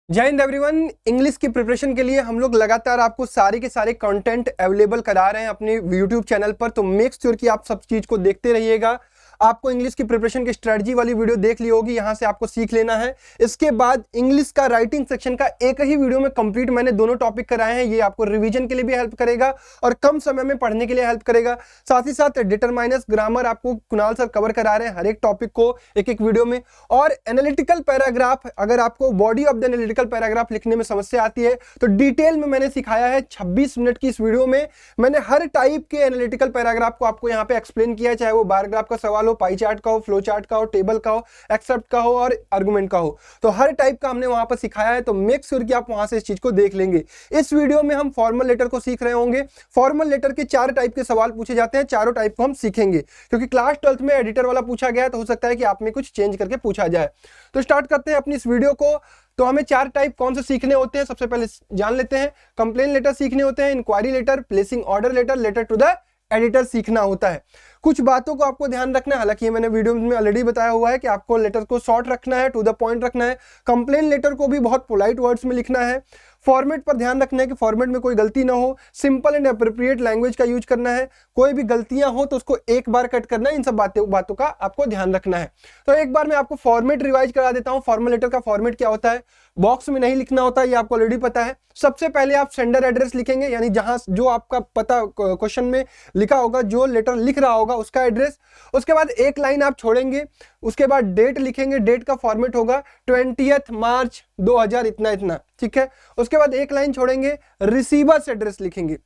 जय Hind everyone. English की preparation के लिए हम लोग लगातार आपको सारे के सारे कंटेंट अवेलेबल करा रहे हैं अपने यूट्यूब चैनल पर, तो मेक श्योर कि आप सब चीज को देखते रहिएगा। आपको इंग्लिश की प्रिपरेशन की स्ट्रेटजी वाली वीडियो देख ली होगी, यहां से आपको सीख लेना है। इसके बाद इंग्लिश का राइटिंग सेक्शन का एक ही वीडियो में कंप्लीट मैंने दोनों टॉपिक कराए हैं। ये आपको रिवीजन के लिए भी हेल्प करेगा और कम समय में पढ़ने के लिए हेल्प करेगा। साथ ही साथ डिटरमाइनर्स, ग्रामर आपको कुणाल सर कवर करा रहे हैं हर एक टॉपिक को एक एक वीडियो में। और एनालिटिकल पैराग्राफ, अगर आपको body of the analytical paragraph लिखने में समस्या आती है तो डिटेल में मैंने सिखाया है 26 मिनट की इस वीडियो में। मैंने हर टाइप के एनालिटिकल पैराग्राफ को आपको यहाँ पे एक्सप्लेन किया है, चाहे वो बार ग्राफ का सवाल हो, पाई चार्ट का हो, फ्लो चार्ट का हो, टेबल का हो, एक्सेप्ट का हो और आर्गुमेंट का हो, तो हर टाइप का हमने वहां पर सिखाया है। तो मेक श्योर कि आप वहां से इस चीज को देख लेंगे। इस वीडियो में हम फॉर्मल लेटर को सीख रहे होंगे। फॉर्मल लेटर के 4 टाइप के सवाल पूछे जाते हैं, चारों टाइप को हम सीखेंगे क्योंकि क्लास 12th में एडिटर वाला पूछा गया है, तो हो सकता है कि आप में कुछ चेंज करके पूछा जाए। तो स्टार्ट करते हैं अपनी इस वीडियो को। तो हमें 4 टाइप कौन से सीखने होते हैं, सबसे पहले जान लेते हैं। कंप्लेन लेटर सीखने होते हैं, enquiry letter, placing order letter, letter to the editor सीखना होता है। कुछ बातों को आपको ध्यान रखना है, हालांकि ये मैंने वीडियो में ऑलरेडी बताया हुआ है कि आपको लेटर को शॉर्ट रखना है, टू द पॉइंट रखना है। कंप्लेन लेटर को भी बहुत पोलाइट वर्ड्स में लिखना है। फॉर्मेट पर ध्यान रखना है कि फॉर्मेट में कोई गलती ना हो। सिंपल एंड अप्रोप्रिएट लैंग्वेज का यूज करना है। कोई भी गलतियां हो तो उसको एक बार कट करना है। इन सब बातों का आपको ध्यान रखना है। तो एक बार मैं आपको फॉर्मेट रिवाइज करा देता हूं। फॉर्मल लेटर का फॉर्मेट क्या होता है, बॉक्स में नहीं लिखना होता, ये आपको ऑलरेडी पता है। सबसे पहले आप सेंडर एड्रेस लिखेंगे, यानी जहां जो आपका पता क्वेश्चन में लिखा होगा, जो लेटर लिख रहा होगा उसका एड्रेस। उसके बाद एक लाइन आप छोड़ेंगे, उसके बाद डेट लिखेंगे। डेट का फॉर्मेट होगा 20 मार्च 2000 इतना इतना, ठीक है। उसके बाद एक लाइन छोड़ेंगे, रिसीवर्स एड्रेस लिखेंगे।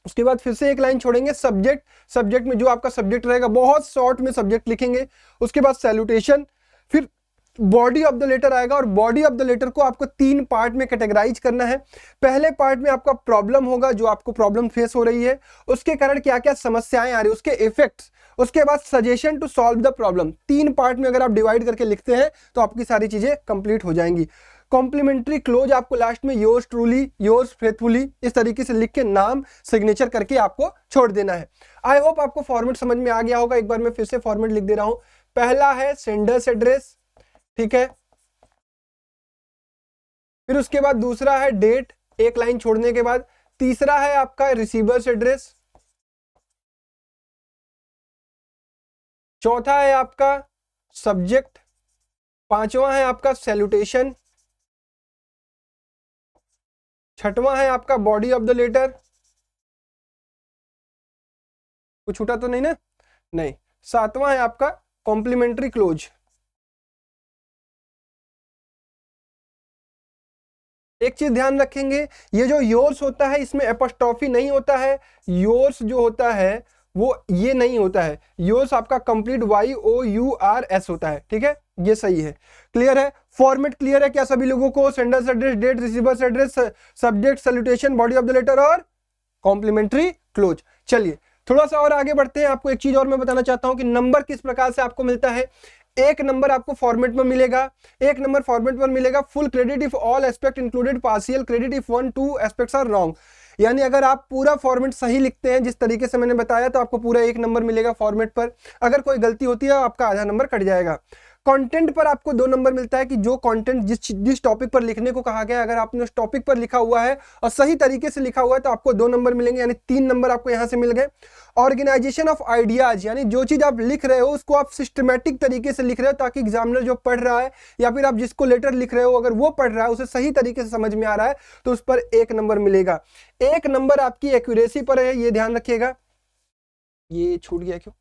उसके बाद फिर से एक लाइन छोड़ेंगे, सब्जेक्ट। सब्जेक्ट में जो आपका सब्जेक्ट रहेगा बहुत शॉर्ट में सब्जेक्ट लिखेंगे। उसके बाद सैल्यूटेशन, फिर बॉडी ऑफ द लेटर आएगा और बॉडी ऑफ द लेटर को आपको 3 पार्ट में कैटेगराइज करना है। पहले पार्ट में आपका प्रॉब्लम होगा, जो आपको प्रॉब्लम फेस हो रही है, उसके कारण क्या क्या समस्याएं आ रही है, उसके इफेक्ट्स। उसके बाद suggestion to solve the problem. 3 part में अगर आप डिवाइड करके लिखते हैं तो आपकी सारी चीजें कंप्लीट हो जाएंगी। कॉम्प्लीमेंट्री क्लोज आपको लास्ट में योर्स ट्रूली, योर्स फेथफुली इस तरीके से लिख के नाम सिग्नेचर करके आपको छोड़ देना है। आई होप आपको फॉर्मेट समझ में आ गया होगा। एक बार मैं फिर से फॉर्मेट लिख दे रहा हूं। पहला है सेंडर्स एड्रेस, ठीक है। फिर उसके बाद दूसरा है डेट, एक लाइन छोड़ने के बाद। तीसरा है आपका रिसीवर्स एड्रेस। चौथा है आपका सब्जेक्ट। पांचवा है आपका सैल्यूटेशन। छठवां है आपका बॉडी ऑफ द लेटर। कुछ छूटा तो नहीं ना? नहीं। सातवां है आपका कॉम्प्लीमेंट्री क्लोज। एक चीज ध्यान रखेंगे, ये जो योर्स होता है इसमें एपोस्ट्रोफी नहीं होता है। योर्स जो होता है वो ये नहीं होता है। योर्स आपका कंप्लीट YOURS होता है, ठीक है। ये सही है, क्लियर है। फॉर्मेट क्लियर है क्या सभी लोगों को? Sender's address, date, receiver's address, subject, salutation, body of the letter और कॉम्प्लीमेंट्री क्लोज। चलिए थोड़ा सा और आगे बढ़ते हैं। आपको एक चीज और मैं बताना चाहता हूं कि नंबर किस प्रकार से आपको मिलता है। एक नंबर आपको फॉर्मेट में मिलेगा, एक नंबर फॉर्मेट पर मिलेगा। Full credit if all aspect included, partial credit if 1-2 aspects are wrong. यानी अगर आप पूरा फॉर्मेट सही लिखते हैं जिस तरीके से मैंने बताया तो आपको पूरा 1 नंबर मिलेगा फॉर्मेट पर। अगर कोई गलती होती है आपका आधा नंबर कट जाएगा। कंटेंट पर आपको 2 नंबर मिलता है कि जो कंटेंट जिस टॉपिक पर लिखने को कहा गया है, अगर आपने उस टॉपिक पर लिखा हुआ है और सही तरीके से लिखा हुआ है तो आपको 2 नंबर मिलेंगे, यानी 3 नंबर आपको यहां से मिल गए। ऑर्गेनाइजेशन ऑफ आइडियाज, यानी जो चीज आप लिख रहे हो उसको आप सिस्टमैटिक तरीके से लिख रहे हो ताकि एग्जामिनर जो पढ़ रहा है या फिर आप जिसको लेटर लिख रहे हो अगर वो पढ़ रहा है उसे सही तरीके से समझ में आ रहा है तो उस पर 1 नंबर मिलेगा। 1 नंबर आपकी एक्यूरेसी पर है, ये ध्यान रखिएगा। ये छूट गया क्यों?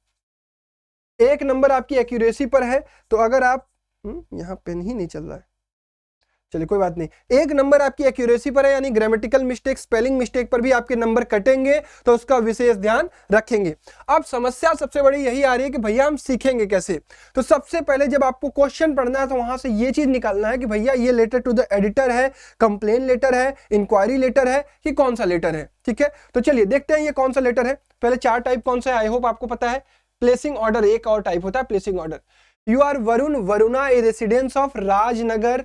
1 नंबर आपकी एक्यूरेसी पर है। तो अगर आप यहां पेन ही नहीं चल रहा है, चलिए कोई बात नहीं। 1 नंबर आपकी एक्यूरेसी पर है, यानी ग्रामेटिकल मिस्टेक, स्पेलिंग मिस्टेक पर भी आपके नंबर कटेंगे, तो उसका विशेष ध्यान रखेंगे। अब समस्या सबसे बड़ी यही आ रही है कि भैया हम सीखेंगे कैसे। तो सबसे पहले जब आपको क्वेश्चन पढ़ना है तो वहां से ये चीज निकालना है कि भैया ये लेटर टू द एडिटर है, कंप्लेन लेटर है, इंक्वायरी लेटर है कि कौन सा लेटर है, ठीक है। तो चलिए देखते हैं ये कौन सा लेटर है। पहले 4 टाइप कौन सा है, आई होप आपको पता है। प्लेसिंग ऑर्डर, एक और टाइप होता है placing order. You are Varun Varuna, a residence of Rajnagar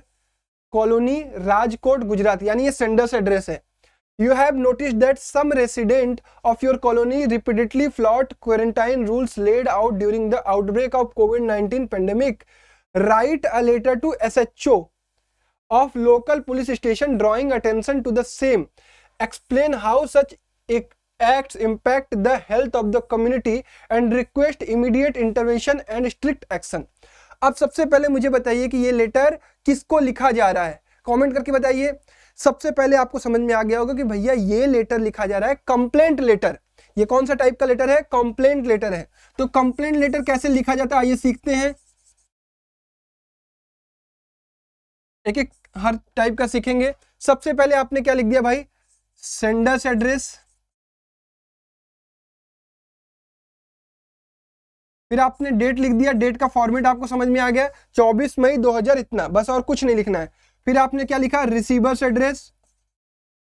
colony, Rajkot, Gujarat, यानी ये सेंडर्स एड्रेस है। You have noticed that some resident of your colony repeatedly flout quarantine rules laid out during the outbreak of कोविड-19 pandemic. Write a letter to SHO of local police station drawing attention to the same, explain how such acts impact the health of the community and request immediate intervention and strict action। अब सबसे पहले मुझे बताइए कि ये letter किसको लिखा जा रहा है, कमेंट करके बताइए। सबसे पहले आपको समझ में आ गया होगा कि भैया ये लेटर लिखा जा रहा है कंप्लेंट लेटर। ये कौन सा टाइप का लेटर है, कंप्लेंट लेटर है। तो कंप्लेंट लेटर कैसे लिखा जाता है आइए सीखते हैं, एक एक हर टाइप का सीखेंगे। सबसे पहले आपने क्या लिख दिया भाई, सेंडर्स एड्रेस, फिर आपने डेट लिख दिया, डेट का फॉर्मेट आपको समझ में आ गया 24 मई 2000 इतना, बस और कुछ नहीं लिखना है। फिर आपने क्या लिखा, रिसीवर्स एड्रेस,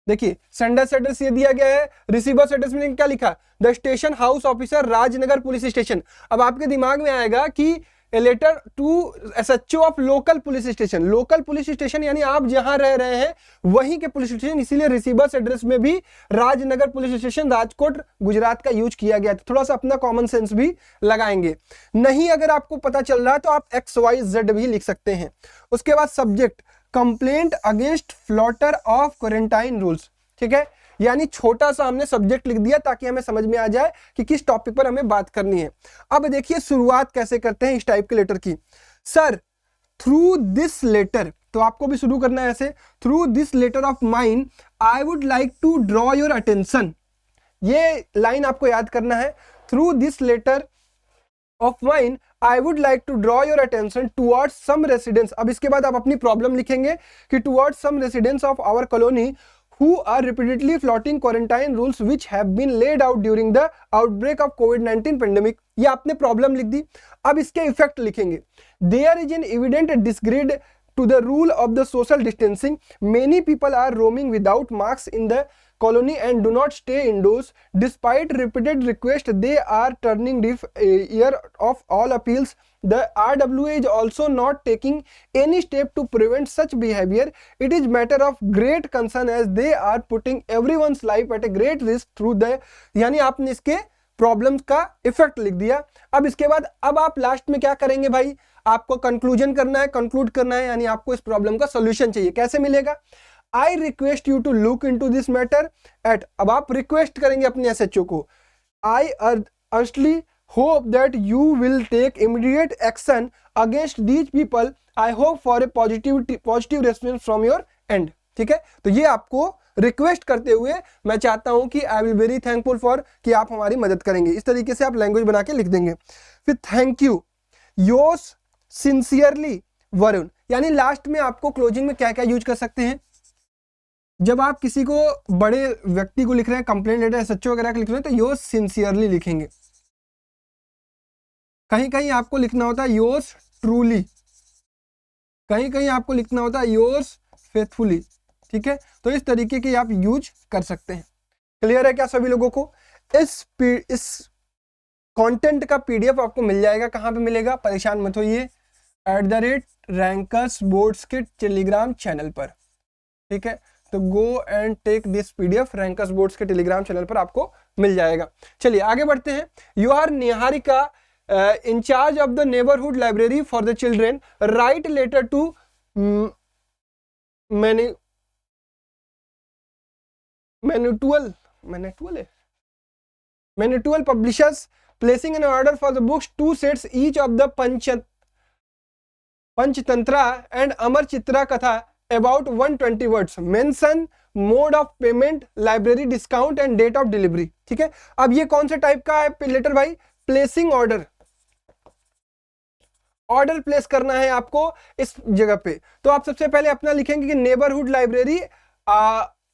देखिए सेंडर्स एड्रेस ये दिया गया है, रिसीवर्स एड्रेस में क्या लिखा, the station house officer Rajnagar police station. अब आपके दिमाग में आएगा कि letter to SHO of local police station, local police station यानी आप जहां रह रहे हैं वहीं के पुलिस स्टेशन, इसीलिए रिसीवर्स एड्रेस में भी राजनगर पुलिस स्टेशन राजकोट गुजरात का यूज किया गया। तो थोड़ा सा अपना कॉमन सेंस भी लगाएंगे। नहीं अगर आपको पता चल रहा है तो आप XYZ भी लिख सकते हैं। उसके बाद subject, complaint against flouter of quarantine rules, ठीक है, यानी छोटा सा हमने सब्जेक्ट लिख दिया ताकि हमें समझ में आ जाए कि किस टॉपिक पर हमें बात करनी है। अब देखिए शुरुआत कैसे करते हैं इस टाइप के लेटर की। सर थ्रू दिस लेटर, तो आपको भी शुरू करना है ऐसे, through this letter of mine I would like to draw your attention. ये लाइन आपको याद करना है, through this letter of mine I would like to draw your attention towards some residents. अब इसके बाद आप अपनी प्रॉब्लम लिखेंगे कि towards some residents of our colony who are repeatedly flouting quarantine rules which have been laid out during the outbreak of COVID-19 pandemic। ये आपने problem लिख दी। अब इसके इफेक्ट लिखेंगे, there is an evident disregard to the rule of the social distancing, many people are roaming without masks in the colony and do not stay indoors despite repeated requests, they are turning deaf ear of all appeals, the RWA is also not taking any step to prevent such behavior, it is matter of great concern as they are putting everyone's life at a great risk through the, यानी आपने इसके problems का effect लिख दिया। अब इसके बाद अब आप लास्ट में क्या करेंगे भाई, आपको कंक्लूजन करना है, कंक्लूड करना है, यानी आपको इस प्रॉब्लम का सोल्यूशन चाहिए। कैसे मिलेगा, I request you to look into this matter at, अब आप रिक्वेस्ट करेंगे अपने एसएचओ को, आई अर्नस्टली hope that you will take immediate action against these people, I hope for a positive response from your end। ठीक है, तो ये आपको रिक्वेस्ट करते हुए मैं चाहता हूं कि I will very thankful for, कि आप हमारी मदद करेंगे। इस तरीके से आप लैंग्वेज बना के लिख देंगे। फिर thank you, yours sincerely Varun, यानी लास्ट में आपको क्लोजिंग में क्या क्या यूज कर सकते हैं। जब आप किसी को बड़े व्यक्ति को लिख रहे हैं, कंप्लेंट लेटर एसएचओ वगैरह लिख रहे हैं, तो योर्स सिंसियरली लिखेंगे। कहीं कहीं आपको लिखना होता है योर्स ट्रूली, कहीं कहीं आपको लिखना होता है योर्स फेथफुली। ठीक है, तो इस तरीके के आप यूज कर सकते हैं। क्लियर है क्या सभी लोगों को। इस कंटेंट का पीडीएफ आपको मिल जाएगा, कहां पे मिलेगा, परेशान मत होइए, @रैंकर्स बोर्ड्स के टेलीग्राम चैनल पर। ठीक है, तो go and take this PDF, Rankers boards के टेलीग्राम चैनल पर आपको मिल जाएगा। चलिए आगे बढ़ते हैं। You are Niharika, in charge of the neighborhood library for the children, write letter to Manitual publishers placing an order for the books, 2 sets each of the Panchtantra and Amar Chitra Katha about 120 words, mention mode of payment, library discount and date of delivery। ठीक है, अब ये कौन से type का है letter भाई, placing order place करना है आपको इस जगह पे। तो आप सबसे पहले अपना लिखेंगे कि neighbourhood library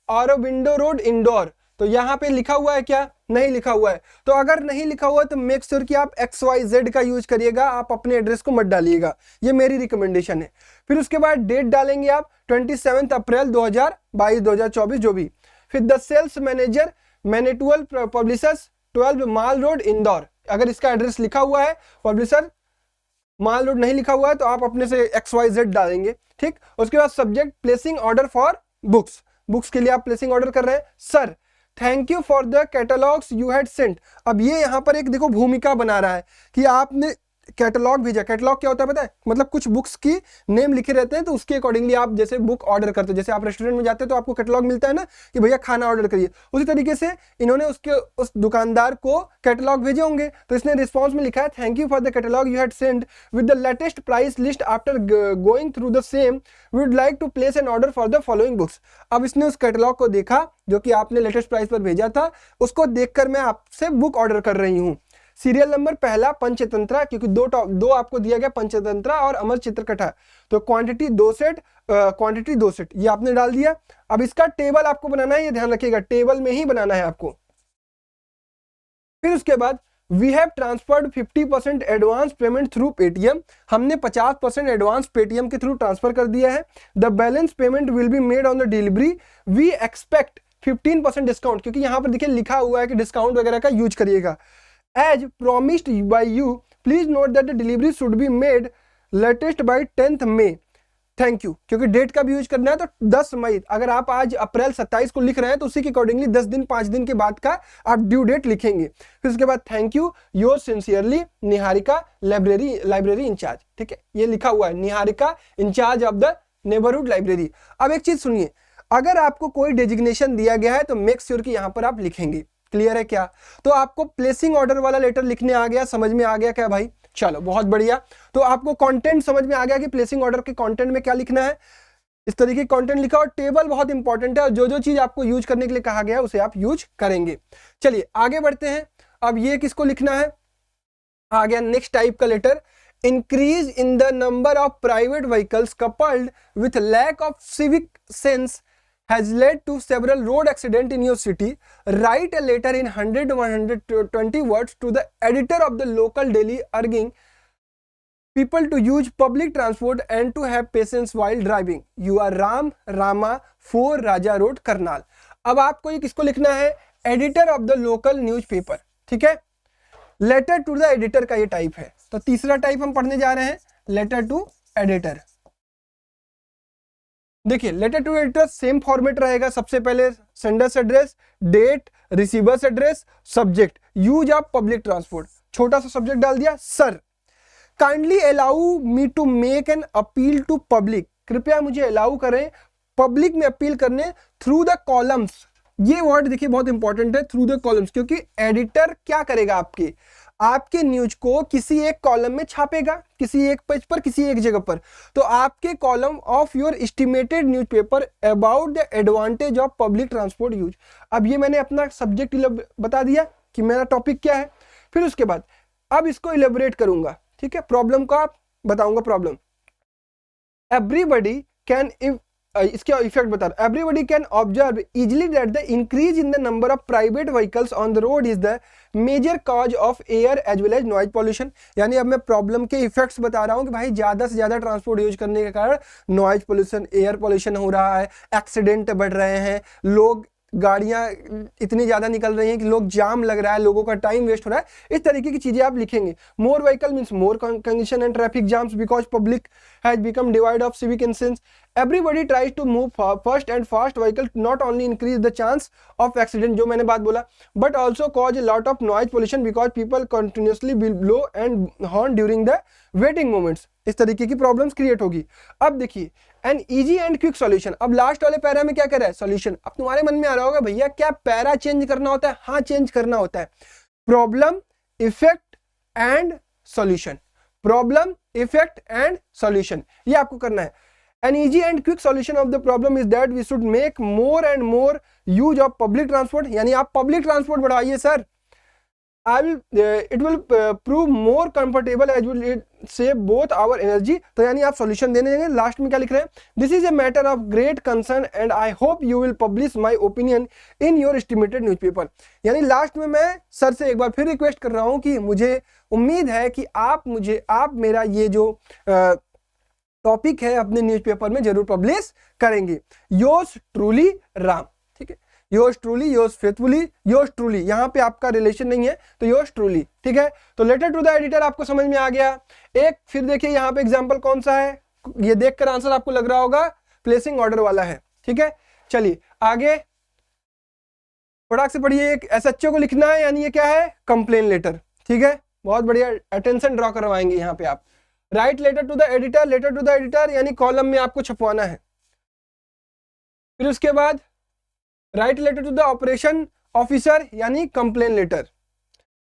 Aurobindo road Indore. तो यहां पे लिखा हुआ है क्या, नहीं लिखा हुआ है। तो अगर नहीं लिखा हुआ तो मेक श्योर कि आप XYZ का यूज करिएगा, आप अपने एड्रेस को मत डालिएगा, ये मेरी रिकमेंडेशन है। फिर उसके बाद डेट डालेंगे आप 27 अप्रैल 2022 2024 जो भी। फिर द सेल्स मैनेजर मैनेटुअल पब्लिशर्स 12 माल रोड इंदौर, अगर इसका एड्रेस लिखा हुआ है, पब्लिशर माल रोड नहीं लिखा हुआ है तो आप अपने से XYZ डालेंगे। ठीक, उसके बाद subject placing order for books, books के लिए आप प्लेसिंग ऑर्डर कर रहे हैं। Sir thank you for the catalogues you had sent. अब ये यहाँ पर एक देखो भूमिका बना रहा है कि आपने कैटलॉग भेजा। कैटलॉग क्या होता है पता है? मतलब कुछ बुक्स की नेम लिखे रहते हैं, तो उसके अकॉर्डिंगली आप जैसे बुक ऑर्डर करते हो, जैसे आप रेस्टोरेंट में जाते हो तो आपको कैटलॉग मिलता है ना कि भैया खाना ऑर्डर करिए, उसी तरीके से इन्होंने उस दुकानदार को कैटलॉग भेजे होंगे। तो इसने रिस्पॉन्स में लिखा है, thank you for the catalogue you had send with the latest price list, after going through the same we would like to place an order for the following books. अब इसने उस कैटलॉग को देखा जो कि आपने लेटेस्ट प्राइस पर भेजा था, उसको देखकर मैं आपसे बुक ऑर्डर कर रही हूँ। सीरियल नंबर पहला पंचतंत्रा, क्योंकि दो आपको दिया गया, पंचतंत्रा और अमर चित्रकथा, तो क्वांटिटी 2 सेट, क्वांटिटी 2 सेट, ये आपने डाल दिया। अब इसका टेबल आपको बनाना है, ये ध्यान रखिएगा, टेबल में ही बनाना है आपको। फिर उसके बाद we have transferred 50% advance payment through Paytm, हमने 50% एडवांस पेटीएम के थ्रू ट्रांसफर कर दिया है। The balance payment will be made on the delivery, we expect 15% discount, क्योंकि यहां पर देखिए लिखा हुआ है कि डिस्काउंट वगैरह का यूज करिएगा। As promised by you, please note that the delivery should be made latest by 10th May. Thank you, क्योंकि डेट का भी यूज करना है तो 10 मई, अगर आप आज अप्रैल 27 को लिख रहे हैं तो उसी के अकॉर्डिंगली 10 दिन 5 दिन के बाद का आप ड्यू डेट लिखेंगे। फिर उसके बाद thank you your sincerely Niharika library in charge, ठीक है, ये लिखा हुआ है Niharika in charge of the neighbourhood library. अब एक चीज सुनिए, अगर आपको कोई डेजिग्नेशन दिया गया है तो मेक श्योर कि यहां पर आप लिखेंगे। क्लियर है क्या? तो आपको प्लेसिंग ऑर्डर वाला लेटर लिखने आ गया, समझ में आ गया क्या भाई? चलो बहुत बढ़िया। तो आपको कंटेंट समझ में आ गया कि प्लेसिंग ऑर्डर के कंटेंट में क्या लिखना है, इस तरीके कंटेंट लिखा। और टेबल बहुत इंपॉर्टेंट है, और जो जो चीज आपको यूज करने के लिए कहा गया है उसे आप यूज करेंगे। चलिए आगे बढ़ते हैं। अब ये किसको लिखना है? आ गया नेक्स्ट टाइप का letter, increase in the number of private vehicles coupled with lack of civic sense has led to several road accident in your city. Write a letter in 100-120 words to the editor of the local daily, urging people to use public transport and to have patience while driving. You are Ram Rama 4 Raja Road, Karnal. अब आपको ये किसको लिखना है? Editor of the local newspaper, ठीक है। Letter to the editor का ये टाइप है। तो तीसरा टाइप हम पढ़ने जा रहे हैं, लेटर टू एडिटर। देखिए letter to editor same format रहेगा। सबसे पहले sender's address, date, receiver's address, subject, use of public transport, छोटा सा सब्जेक्ट डाल दिया, sir kindly allow me to make an appeal to public, कृपया मुझे अलाउ करें पब्लिक में अपील करने थ्रू द कॉलम्स। ये वर्ड देखिए बहुत इंपॉर्टेंट है, थ्रू द कॉलम्स, क्योंकि एडिटर क्या करेगा, आपके न्यूज को किसी एक कॉलम में छापेगा, किसी एक पेज पर, किसी एक जगह पर। तो आपके column of your estimated newspaper about the advantage of public transport use. अब ये मैंने अपना सब्जेक्ट बता दिया कि मेरा टॉपिक क्या है। फिर उसके बाद अब इसको इलेबोरेट करूंगा, ठीक है। प्रॉब्लम को आप बताऊंगा। प्रॉब्लम, एवरीबडी कैन, इसके इफेक्ट बता रहा, everybody can observe easily that the increase in the number of private vehicles on the road is the major cause of air as well as noise pollution. यानी अब मैं problem के effects बता रहा हूं कि भाई ज्यादा से ज्यादा ट्रांसपोर्ट यूज करने के कारण नॉइज पॉल्यूशन, एयर पॉल्यूशन हो रहा है, एक्सीडेंट बढ़ रहे हैं, लोग गाड़ियां इतनी ज्यादा निकल रही हैं कि लोग जाम लग रहा है, लोगों का टाइम वेस्ट हो रहा है। इस तरीके की चीजें आप लिखेंगे। More vehicle means more congestion and traffic jams because public has become devoid of civic sense. Everybody tries to move first and fast vehicle not only increase the chance of accident, जो मैंने बात बोला, but also cause a lot of noise pollution because people continuously blow and horn during the waiting moments. इस तरीके की problems create होगी। अब देखिए an easy and quick solution. अब लास्ट वाले पैरा में क्या कर रहा है? सॉल्यूशन। अब तुम्हारे मन में आ रहा होगा भैया क्या पैरा चेंज करना होता है? हाँ चेंज करना होता है। Problem, effect and solution, problem, effect and solution, ये आपको करना है। An easy and quick solution of the problem is that we should make more and more use of public transport. यानी आप public transport बढ़ाइए sir. It will prove more comfortable as will it save both our energy. तो यानी आप solution देने देंगे। Last में क्या लिख रहे हैं? This is a matter of great concern and I hope you will publish my opinion in your estimated newspaper. यानी लास्ट में मैं सर से एक बार फिर रिक्वेस्ट कर रहा हूँ कि मुझे उम्मीद है कि आप मेरा ये जो टॉपिक है अपने न्यूज़पेपर में जरूर पब्लिश करेंगे। योर्स ट्रूली राम, ठीक है। Yours truly, yours faithfully, yours truly, यहाँ पे आपका रिलेशन नहीं है तो योर्स ट्रूली, ठीक है। तो लेटर टू द एडिटर आपको समझ में आ गया। एक फिर देखिए यहाँ पे एग्जांपल कौन सा है, ये देखकर आंसर आपको लग रहा होगा प्लेसिंग ऑर्डर वाला है, ठीक है। चलिए आगे फटाक से पढ़िए। एक एसएचओ को लिखना है, यानी ये क्या है? कंप्लेन लेटर, ठीक है। बहुत बढ़िया, अटेंशन ड्रॉ करवाएंगे यहाँ पे आप। Write letter to the editor, letter to the editor यानी कॉलम में आपको छपवाना है। फिर उसके बाद write letter to the operation officer यानी कंप्लेन लेटर।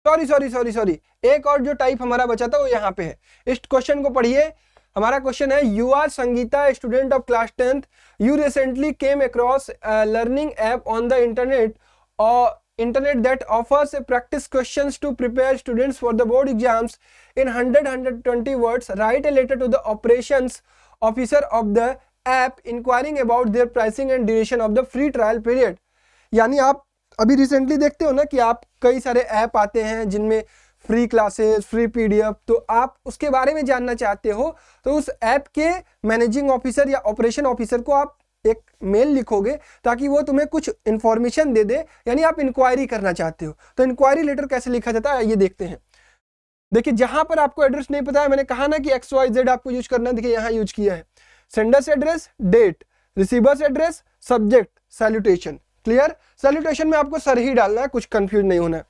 सॉरी, एक और जो टाइप हमारा बचा था वो यहाँ पे है। इस क्वेश्चन को पढ़िए। हमारा क्वेश्चन है, you are Sangeeta, student of class 10th, you recently came across learning app on the internet और internet that offers practice questions to prepare students for the board exams in 120 words. Write a letter to the operations officer of the app inquiring about their pricing and duration of the free trial period. यानी आप अभी recently देखते हो ना कि आप कई सारे ऐप आते हैं जिनमें फ्री क्लासेस, फ्री पीडीएफ, तो आप उसके बारे में जानना चाहते हो तो उस ऐप के मैनेजिंग ऑफिसर या ऑपरेशन ऑफिसर को आप एक मेल लिखोगे ताकि वो तुम्हें कुछ इंफॉर्मेशन दे दे, यानी आप इंक्वायरी करना चाहते हो। तो इंक्वायरी लेटर कैसे लिखा जाता है ये देखते हैं। देखिए जहां पर आपको एड्रेस नहीं पता है, मैंने कहा ना कि XYZ आपको यूज करना है, देखिए यहां यूज किया है। Sender's address, date, receiver's address, subject, salutation. Clear? Salutation में आपको सर ही डालना है, कुछ कंफ्यूज नहीं होना है।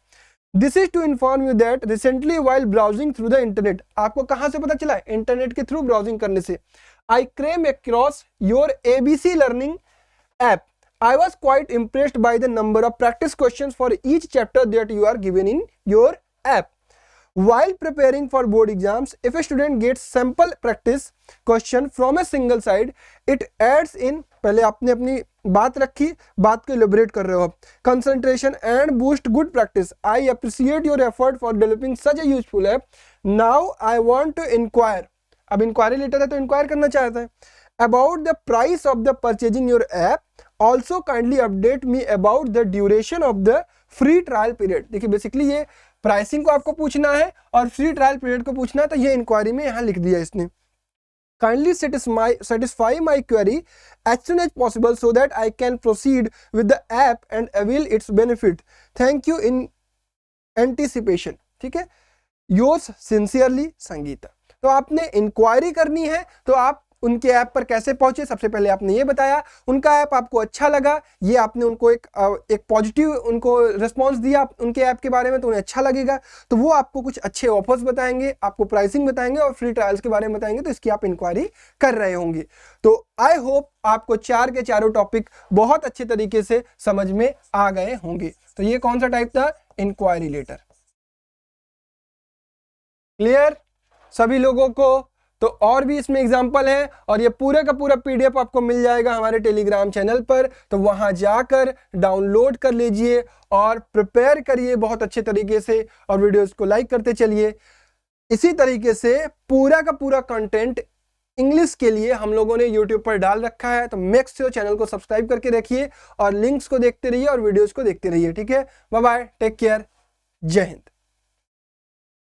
This is to inform you that recently while browsing through the internet, आपको कहां से पता चला है? इंटरनेट के थ्रू ब्राउजिंग करने से। I came across your ABC learning app. I was quite impressed by the number of practice questions for each chapter that you are given in your app. While preparing for board exams, if a student gets sample practice question from a single side, it adds in, पहले आपने अपनी बात रखी, बात को elaborate कर रहे हो, concentration and boost good practice. I appreciate your effort for developing such a useful app. Now I want to inquire. अब इंक्वायरी लेटर है तो इंक्वायर करना चाहता है। About the price of the purchasing your app, also kindly update me about the duration of the free trial period. देखिए basically ये pricing को आपको पूछना है और फ्री ट्रायल पीरियड को पूछना है, तो ये इंक्वायरी में यहाँ लिख दिया इसने। Kindly satisfy my query as soon as possible so that I can proceed with the app and avail its benefit. Thank you in anticipation. ठीक है, yours sincerely संगीता। तो आपने इंक्वायरी करनी है तो आप उनके ऐप पर कैसे पहुंचे, सबसे पहले आपने ये बताया, उनका ऐप आपको अच्छा लगा, ये आपने उनको एक पॉजिटिव उनको रिस्पांस दिया उनके ऐप के बारे में, तो उन्हें अच्छा लगेगा, तो वो आपको कुछ अच्छे ऑफर्स बताएंगे, आपको प्राइसिंग बताएंगे और फ्री ट्रायल्स के बारे में बताएंगे, तो इसकी आप इंक्वायरी कर रहे होंगे। तो आई होप आपको चार के चारों टॉपिक बहुत अच्छे तरीके से समझ में आ गए होंगे। तो ये कौन सा टाइप था? Inquiry letter. क्लियर सभी लोगों को? तो और भी इसमें एग्जाम्पल है और ये पूरे का पूरा पीडीएफ आपको मिल जाएगा हमारे टेलीग्राम चैनल पर, तो वहां जाकर डाउनलोड कर लीजिए और प्रिपेयर करिए बहुत अच्छे तरीके से और वीडियोस को लाइक करते चलिए। इसी तरीके से पूरा का पूरा कंटेंट इंग्लिश के लिए हम लोगों ने यूट्यूब पर डाल रखा है, तो मेक श्योर चैनल को सब्सक्राइब करके रखिए और लिंक्स को देखते रहिए और वीडियोज को देखते रहिए। ठीक है, बाय बाय, टेक केयर, जय हिंद।